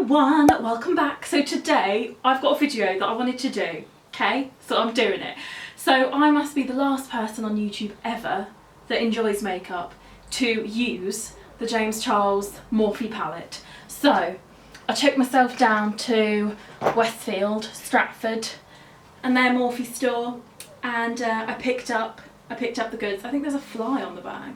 everyone, welcome back. So today I've got a video that I wanted to do, okay? So I'm doing it. So I must be the last person on YouTube ever that enjoys makeup to use the James Charles Morphe palette. So I took myself down to Westfield, Stratford, and their Morphe store, and I picked up the goods. I think there's a fly on the bag.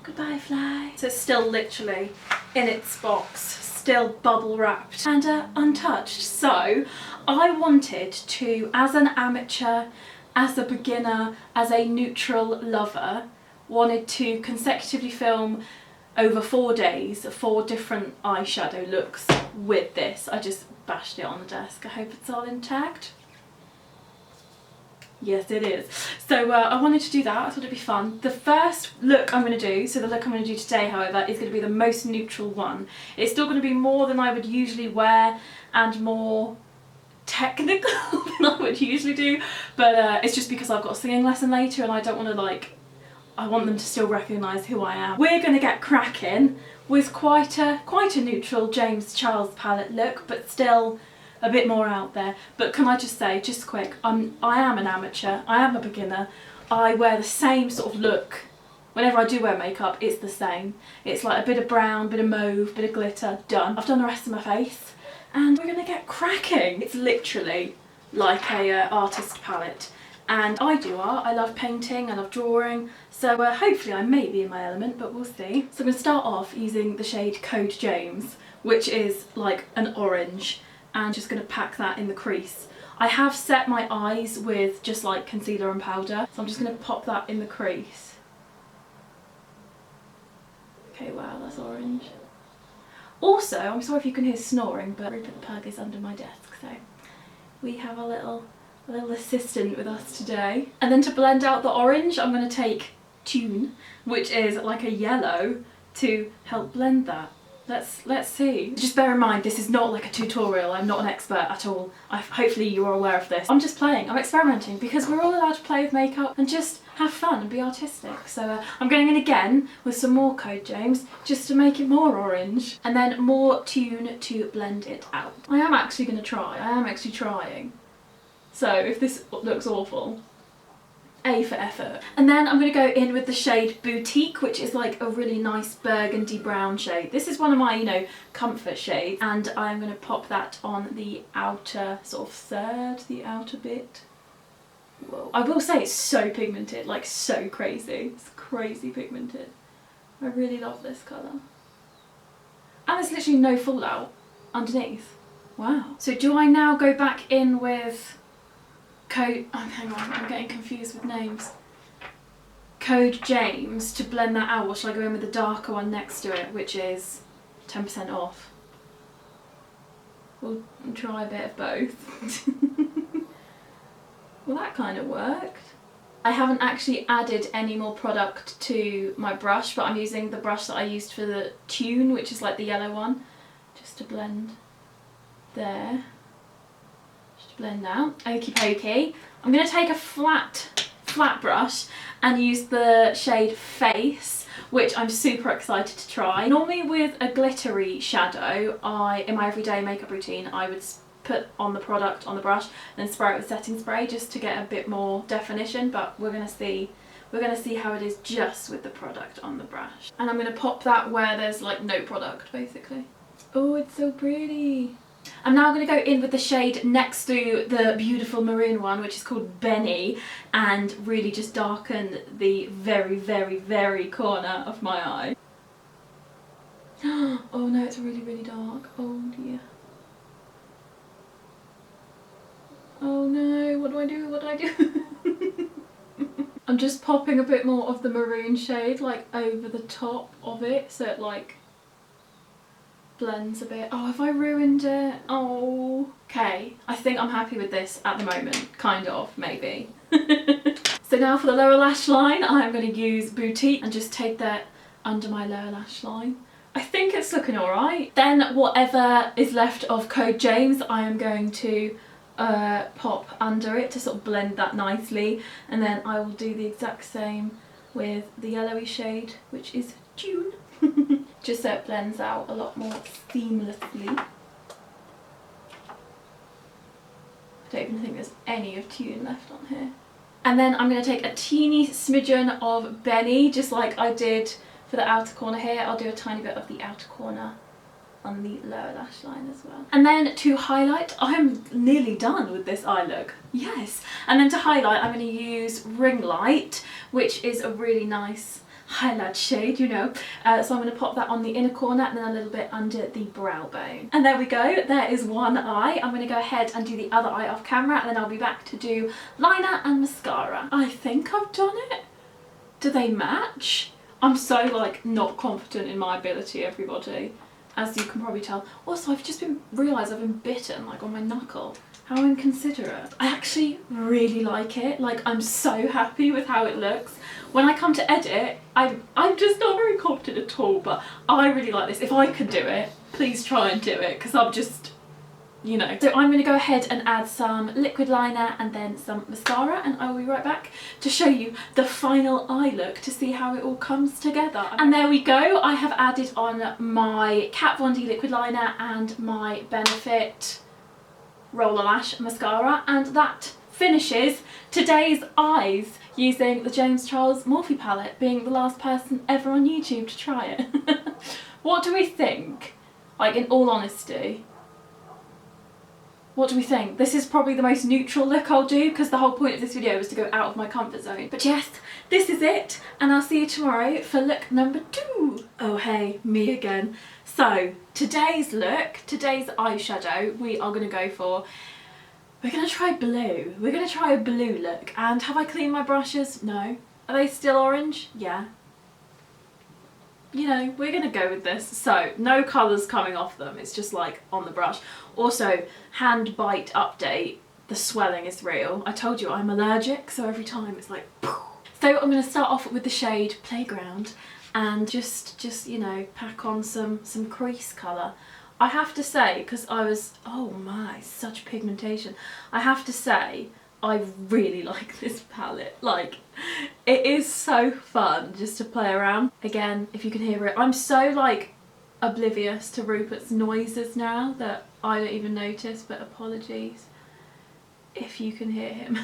Goodbye, fly. So it's still literally in its box, still bubble wrapped and untouched. So I wanted to, as an amateur, as a beginner, as a neutral lover, wanted to consecutively film over 4 days 4 different eyeshadow looks with this. I just bashed it on the desk. I hope it's all intact. Yes, it is. So I wanted to do that. I thought it'd be fun. The first look I'm going to do, so the look I'm going to do today, however, is going to be the most neutral one. It's still going to be more than I would usually wear and more technical than I would usually do, but it's just because I've got a singing lesson later and I don't want to, I want them to still recognise who I am. We're going to get cracking with quite a neutral James Charles palette look, but still a bit more out there. But can I just say, just quick, I am an amateur, I am a beginner. I wear the same sort of look. Whenever I do wear makeup, it's the same. It's like a bit of brown, bit of mauve, bit of glitter, done. I've done the rest of my face and we're gonna get cracking. It's literally like a artist palette. And I do art, I love painting, I love drawing, so hopefully I may be in my element, but we'll see. So I'm going to start off using the shade Code James, which is like an orange, and just going to pack that in the crease. I have set my eyes with just like concealer and powder, so I'm just going to pop that in the crease. Okay, wow, that's orange. Also, I'm sorry if you can hear snoring, but Rupert the pug is under my desk, so we have a little assistant with us today. And then to blend out the orange, I'm going to take Tune, which is like a yellow, to help blend that. Let's see. Just bear in mind, this is not like a tutorial. I'm not an expert at all. Hopefully you are aware of this. I'm just playing, I'm experimenting, because we're all allowed to play with makeup and just have fun and be artistic. So I'm going in again with some more Code James, just to make it more orange, and then more Tune to blend it out. I am actually going to try. I am actually trying. So if this looks awful, A for effort. And then I'm going to go in with the shade Boutique, which is like a really nice burgundy brown shade. This is one of my, comfort shades, and I'm going to pop that on the outer sort of third, the outer bit. Whoa. I will say it's so pigmented, like so crazy. It's crazy pigmented. I really love this colour. And there's literally no fallout underneath. Wow. So do I now go back in with hang on, I'm getting confused with names. Code James to blend that out, or shall I go in with the darker one next to it, which is 10% off? We'll try a bit of both. Well, that kind of worked. I haven't actually added any more product to my brush, but I'm using the brush that I used for the Tune, which is like the yellow one, just to blend there. Blend out. Okie pokey. I'm going to take a flat brush and use the shade Face, which I'm super excited to try. Normally with a glittery shadow, in my everyday makeup routine, I would put on the product on the brush and then spray it with setting spray just to get a bit more definition, but we're going to see how it is just with the product on the brush. And I'm going to pop that where there's like no product, basically. Oh, it's so pretty. I'm now going to go in with the shade next to the beautiful maroon one, which is called Benny, and really just darken the very, very, very corner of my eye. Oh no, it's really, really dark. Oh dear. Oh no, what do I do? What do I do? I'm just popping a bit more of the maroon shade like over the top of it, so it like blends a bit. Oh, have I ruined it? Oh. Okay, I think I'm happy with this at the moment. Kind of, maybe. So now for the lower lash line, I'm going to use Boutique and just take that under my lower lash line. I think it's looking alright. Then whatever is left of Code James, I am going to pop under it to sort of blend that nicely. And then I will do the exact same with the yellowy shade, which is June. just so it blends out a lot more seamlessly. I don't even think there's any of Tune left on here. And then I'm going to take a teeny smidgen of Benny, just like I did for the outer corner here. I'll do a tiny bit of the outer corner on the lower lash line as well. And then to highlight, I'm nearly done with this eye look. Yes. And then to highlight, I'm going to use Ring Light, which is a really nice highlight shade, you know. So I'm going to pop that on the inner corner and then a little bit under the brow bone. And there we go, there is one eye. I'm going to go ahead and do the other eye off camera, and then I'll be back to do liner and mascara. I think I've done it. Do they match? I'm so like not confident in my ability, everybody, as you can probably tell. Also, I've just realised I've been bitten like on my knuckle. How inconsiderate. I actually really like it. Like, I'm so happy with how it looks. When I come to edit, I'm just not very confident at all, but I really like this. If I could do it, please try and do it, because I'm just, you know. So I'm going to go ahead and add some liquid liner and then some mascara, and I will be right back to show you the final eye look to see how it all comes together. And there we go. I have added on my Kat Von D liquid liner and my Benefit roller lash mascara, and that finishes today's eyes using the James Charles Morphe palette, being the last person ever on YouTube to try it. What do we think? Like, in all honesty, what do we think? This is probably the most neutral look I'll do, because the whole point of this video was to go out of my comfort zone. But yes, this is it, and I'll see you tomorrow for look number 2. Oh hey, me again. So today's look, today's eyeshadow, we are going to go for, we're going to try blue. We're going to try a blue look. And have I cleaned my brushes? No. Are they still orange? Yeah. You know, we're going to go with this. So no colours coming off them, it's just like on the brush. Also, hand bite update, the swelling is real. I told you I'm allergic, so every time it's like poof. So I'm going to start off with the shade Playground and just you know, pack on some crease colour. I have to say, because I was, oh my, such pigmentation. I have to say, I really like this palette. Like, it is so fun just to play around. Again, if you can hear it, I'm so like oblivious to Rupert's noises now that I don't even notice, but apologies if you can hear him.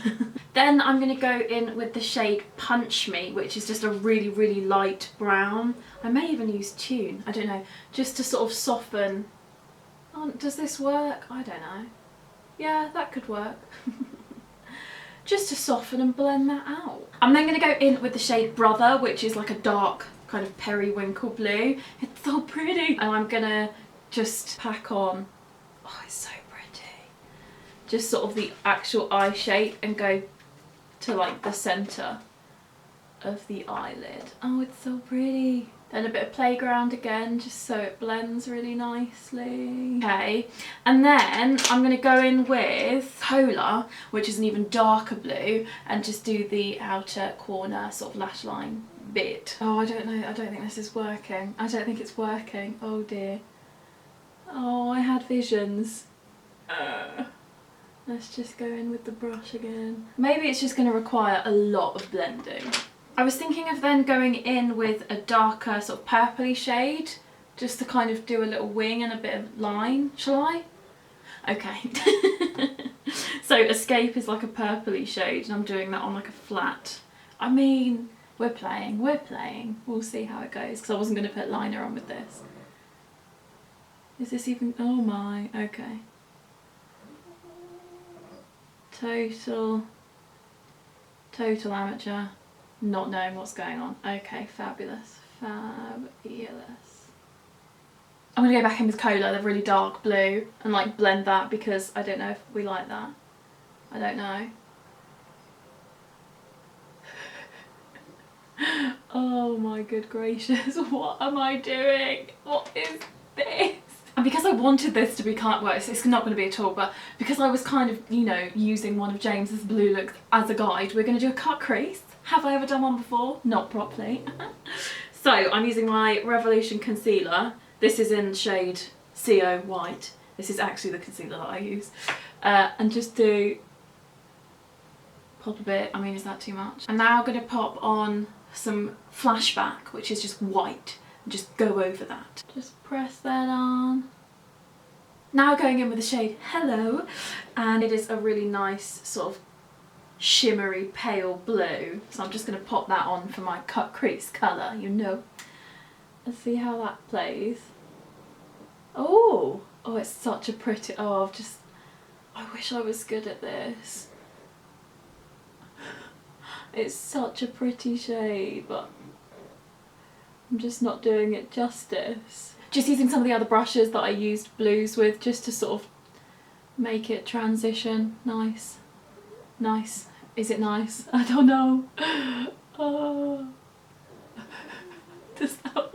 Then I'm going to go in with the shade Punch Me, which is just a really, really light brown. I may even use Tune, I don't know, just to sort of soften. Oh, does this work? I don't know. Yeah, that could work. Just to soften and blend that out. I'm then going to go in with the shade Brother, which is like a dark kind of periwinkle blue. It's so pretty. And I'm going to just pack on, oh, it's so just sort of the actual eye shape and go to like the centre of the eyelid. Oh, it's so pretty. Then a bit of Playground again, just so it blends really nicely. Okay, and then I'm going to go in with Polar, which is an even darker blue, and just do the outer corner sort of lash line bit. Oh, I don't know, I don't think this is working. I don't think it's working. Oh dear. Oh, I had visions. Let's just go in with the brush again. Maybe it's just going to require a lot of blending. I was thinking of then going in with a darker sort of purpley shade, just to kind of do a little wing and a bit of line. Shall I? Okay. So Escape is like a purpley shade, and I'm doing that on like a flat. I mean, we're playing. We'll see how it goes, because I wasn't going to put liner on with this. Is this even, oh my, okay. Total amateur, not knowing what's going on. Okay, fabulous. I'm going to go back in with Cola, the really dark blue, and like blend that, because I don't know if we like that. I don't know. Oh my good gracious, what am I doing? What is this? And because I wanted this to be kind of, well, it's not going to be at all, but because I was kind of, you know, using one of James's blue looks as a guide, we're going to do a cut crease. Have I ever done one before? Not properly. So I'm using my Revolution concealer. This is in shade CO White. This is actually the concealer that I use. And just do, pop a bit. I mean, is that too much? I'm now going to pop on some Flashback, which is just white. just go over that. Just press that on. Now going in with the shade Hello, and it is a really nice sort of shimmery pale blue, so I'm just going to pop that on for my cut crease colour, you know. Let's see how that plays. Oh, it's such a pretty, I wish I was good at this. It's such a pretty shade, but I'm just not doing it justice. Just using some of the other brushes that I used blues with, just to sort of make it transition nice. Nice. Is it nice? I don't know. Oh. Does that work?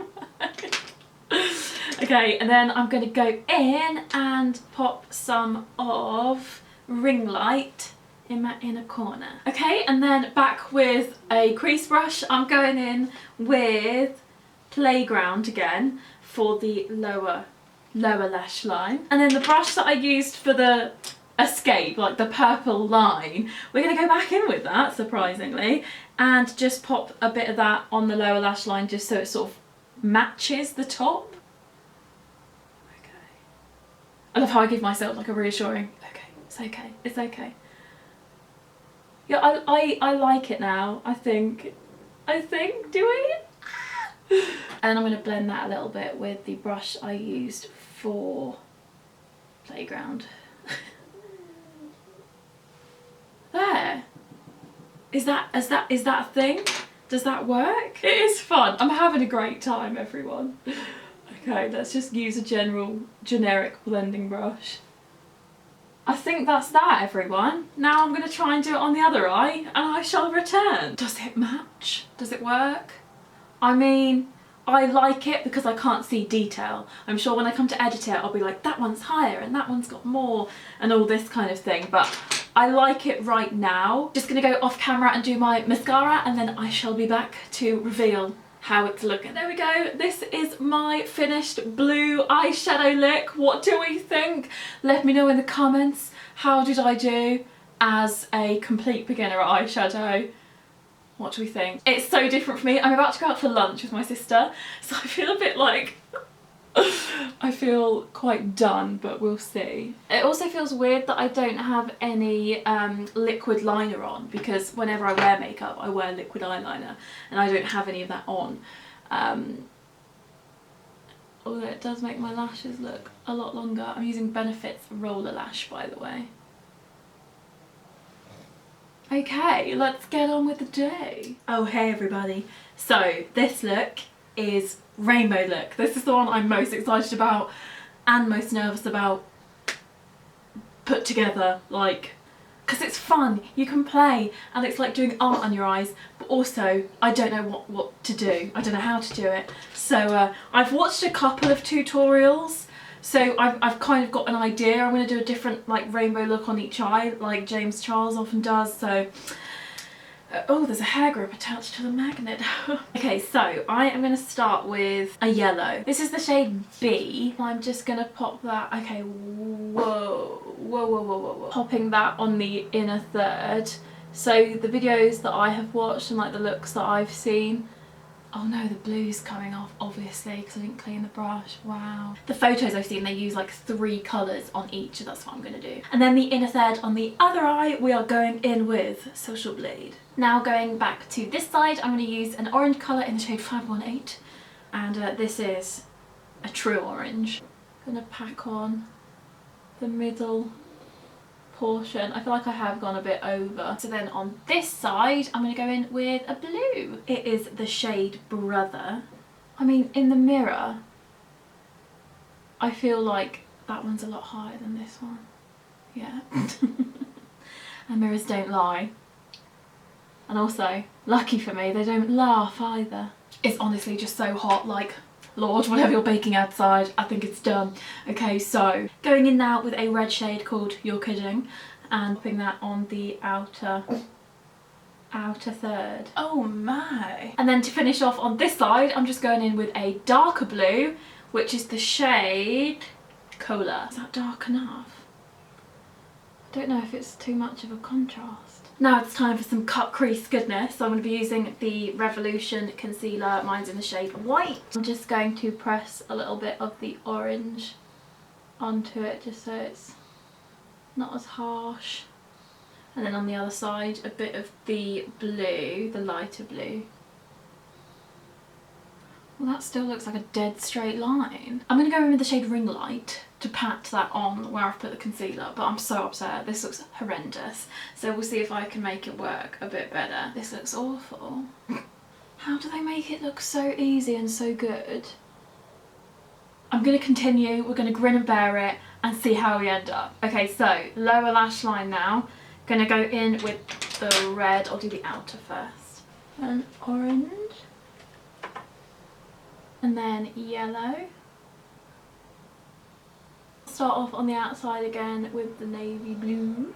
Okay, and then I'm going to go in and pop some of ring light in my inner corner. Okay, and then back with a crease brush, I'm going in with Playground again for the lower lash line. And then the brush that I used for the escape, like the purple line, we're going to go back in with that, surprisingly, and just pop a bit of that on the lower lash line just so it sort of matches the top. Okay. I love how I give myself like a reassuring, okay, it's okay, it's okay. Yeah, I like it now, I think, do we? And I'm going to blend that a little bit with the brush I used for Playground. There. Is that a thing? Does that work? It is fun. I'm having a great time, everyone. Okay, let's just use a generic blending brush. I think that's that, everyone. Now I'm going to try and do it on the other eye, and I shall return. Does it match? Does it work? I mean, I like it because I can't see detail. I'm sure when I come to edit it, I'll be like, that one's higher and that one's got more and all this kind of thing, but I like it right now. Just gonna go off camera and do my mascara, and then I shall be back to reveal how it's looking. There we go. This is my finished blue eyeshadow look. What do we think? Let me know in the comments. How did I do as a complete beginner at eyeshadow? What do we think? It's so different for me. I'm about to go out for lunch with my sister, so I feel a bit like I feel quite done, but we'll see. It also feels weird that I don't have any liquid liner on, because whenever I wear makeup I wear liquid eyeliner and I don't have any of that on. Although it does make my lashes look a lot longer. I'm using Benefit's Roller Lash, by the way. Okay, let's get on with the day. Oh hey everybody. So this look is rainbow look. This is the one I'm most excited about and most nervous about put together, like, because it's fun, you can play, and it's like doing art on your eyes, but also I don't know what to do. I don't know how to do it. So I've watched a couple of tutorials, so I've kind of got an idea. I'm going to do a different like rainbow look on each eye, like James Charles often does, so oh, there's a hair grip attached to the magnet. Okay, so I am going to start with a yellow. This is the shade B. I'm just going to pop that, okay, whoa. Popping that on the inner third. So the videos that I have watched and like the looks that I've seen, oh no, the blue's coming off, obviously, because I didn't clean the brush. Wow. The photos I've seen, they use like 3 colours on each, so that's what I'm going to do. And then the inner third on the other eye, we are going in with Social Blade. Now going back to this side, I'm going to use an orange colour in the shade 518. And this is a true orange. I'm going to pack on the middle portion. I feel like I have gone a bit over. So then on this side, I'm going to go in with a blue. It is the shade Brother. I mean, in the mirror, I feel like that one's a lot higher than this one. Yeah. And mirrors don't lie. And also, lucky for me, they don't laugh either. It's honestly just so hot, like, Lord, whatever you're baking outside, I think it's done. Okay, so going in now with a red shade called You're Kidding, and putting that on the outer third. Oh my! And then to finish off on this side, I'm just going in with a darker blue, which is the shade Cola. Is that dark enough? I don't know if it's too much of a contrast. Now it's time for some cut crease goodness. So I'm going to be using the Revolution concealer. Mine's in the shade White. I'm just going to press a little bit of the orange onto it just so it's not as harsh. And then on the other side a bit of the blue, the lighter blue. Well, that still looks like a dead straight line. I'm going to go in with the shade Ring Light to pat that on where I've put the concealer, but I'm so upset. This looks horrendous. So we'll see if I can make it work a bit better. This looks awful. How do they make it look so easy and so good? I'm going to continue. We're going to grin and bear it and see how we end up. Okay, so lower lash line now. Going to go in with the red. I'll do the outer first. And orange. And then yellow. Start off on the outside again with the navy blue.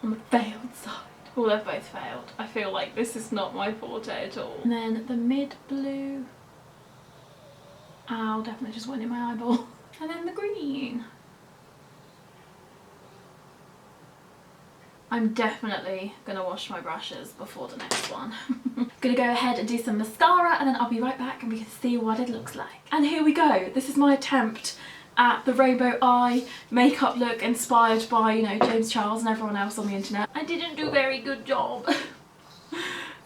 On the failed side. Well, they've both failed. I feel like this is not my forte at all. And then the mid blue. Ow, definitely just went in my eyeball. And then the green. I'm definitely going to wash my brushes before the next one. I'm going to go ahead and do some mascara and then I'll be right back and we can see what it looks like. And here we go. This is my attempt at the rainbow eye makeup look inspired by, you know, James Charles and everyone else on the internet. I didn't do a very good job.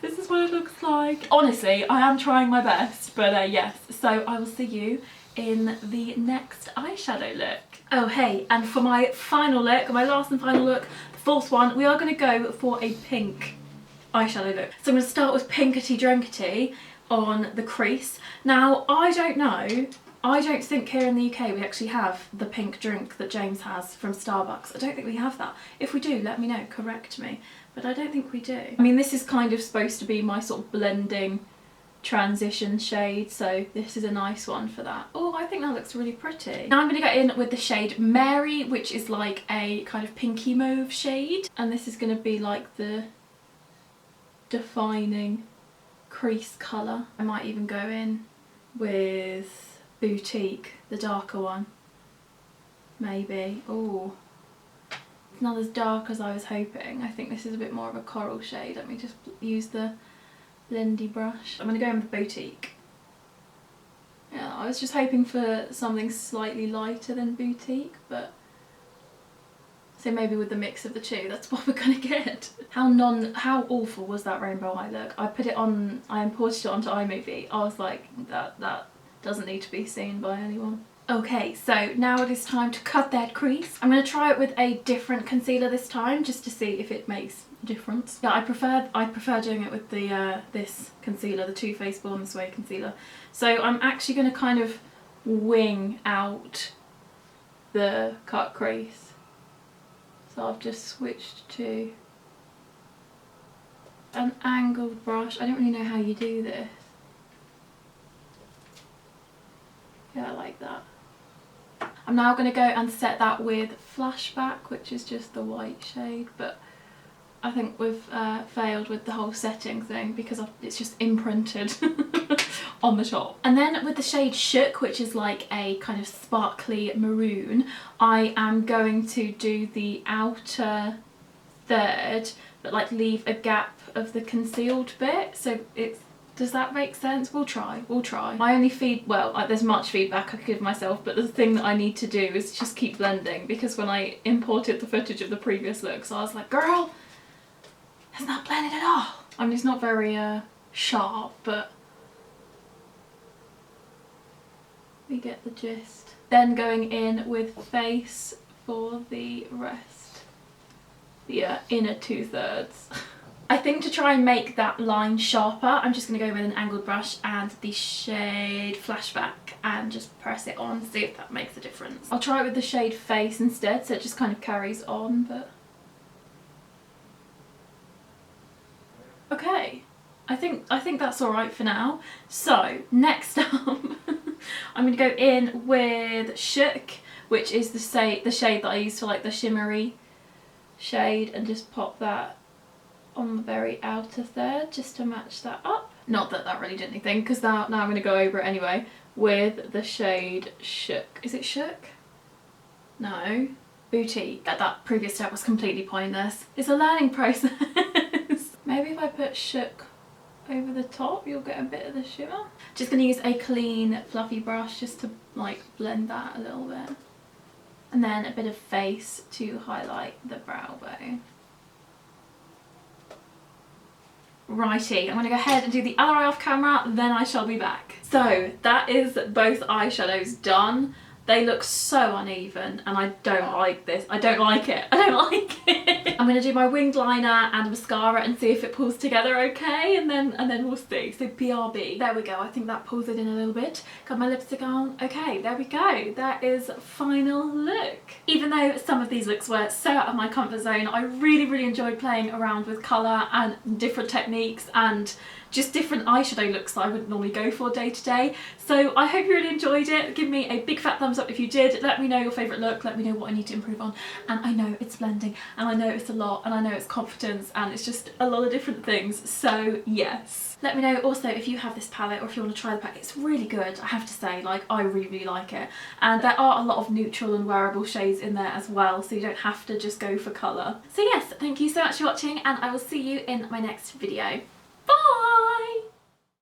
This is what it looks like. Honestly, I am trying my best, but yes. So I will see you in the next eyeshadow look. Oh hey, and for my final look, my last and final look, the fourth one, we are going to go for a pink eyeshadow look. So I'm going to start with Pinkety Drinkety on the crease. Now, I don't know, I don't think here in the UK we actually have the pink drink that James has from Starbucks. I don't think we have that. If we do, let me know, correct me. But I don't think we do. I mean, this is kind of supposed to be my sort of blending transition shade, so this is a nice one for that. Oh, I think that looks really pretty. Now I'm going to go in with the shade Mary, which is like a kind of pinky mauve shade, and this is going to be like the defining crease colour. I might even go in with Boutique, the darker one, maybe. Oh, it's not as dark as I was hoping. I think this is a bit more of a coral shade. Let me just use the blendy brush. I'm going to go in with Boutique. Yeah, I was just hoping for something slightly lighter than Boutique, but so maybe with the mix of the two, that's what we're going to get. How awful was that rainbow eye look? I put it on, I imported it onto iMovie. I was like, that doesn't need to be seen by anyone. Okay, so now it is time to cut that crease. I'm going to try it with a different concealer this time, just to see if it makes a difference. Yeah, I prefer doing it with the this concealer, the Too Faced Born This Way concealer. So I'm actually going to kind of wing out the cut crease. So I've just switched to an angled brush. I don't really know how you do this. Yeah, I like that. I'm now going to go and set that with Flashback, which is just the white shade, but I think we've failed with the whole setting thing because it's just imprinted on the top. And then with the shade Shook, which is like a kind of sparkly maroon, I am going to do the outer third, but like leave a gap of the concealed bit, so it's, does that make sense? We'll try. My only there's much feedback I could give myself, but the thing that I need to do is just keep blending, because when I imported the footage of the previous looks, I was like, girl, it's not blended at all. I mean, it's not very sharp, but we get the gist. Then going in with Face for the rest. The inner 2/3. I think to try and make that line sharper, I'm just going to go with an angled brush and the shade Flashback and just press it on, see if that makes a difference. I'll try it with the shade Face instead, so it just kind of carries on, but... Okay, I think that's alright for now. So, next up, I'm going to go in with Shook, which is the shade that I use for like the shimmery shade, and just pop that on the very outer third just to match that up. Not that that really did anything, because now I'm going to go over it anyway with the shade Shook. Is it Shook? No. boutique at that previous step was completely pointless. It's a learning process. Maybe if I put Shook over the top, you'll get a bit of the shimmer. Just gonna use a clean fluffy brush just to like blend that a little bit. And then a bit of face to highlight the brow bone. Righty, I'm going to go ahead and do the other eye off camera, then I shall be back. So that is both eyeshadows done. They look so uneven and I don't like this. I don't like it. I don't like it. I'm going to do my winged liner and mascara and see if it pulls together okay, and then we'll see. So BRB. There we go. I think that pulls it in a little bit. Got my lipstick on. Okay, there we go. That is final look. Even though some of these looks were so out of my comfort zone, I really enjoyed playing around with colour and different techniques and just different eyeshadow looks that I wouldn't normally go for day to day. So I hope you really enjoyed it. Give me a big fat thumbs up if you did. Let me know your favourite look. Let me know what I need to improve on. And I know it's blending, and I know it's a lot, and I know it's confidence, and it's just a lot of different things. So yes. Let me know also if you have this palette or if you want to try the palette. It's really good, I have to say. Like, I really like it. And there are a lot of neutral and wearable shades in there as well, so you don't have to just go for colour. So yes, thank you so much for watching, and I will see you in my next video. Bye!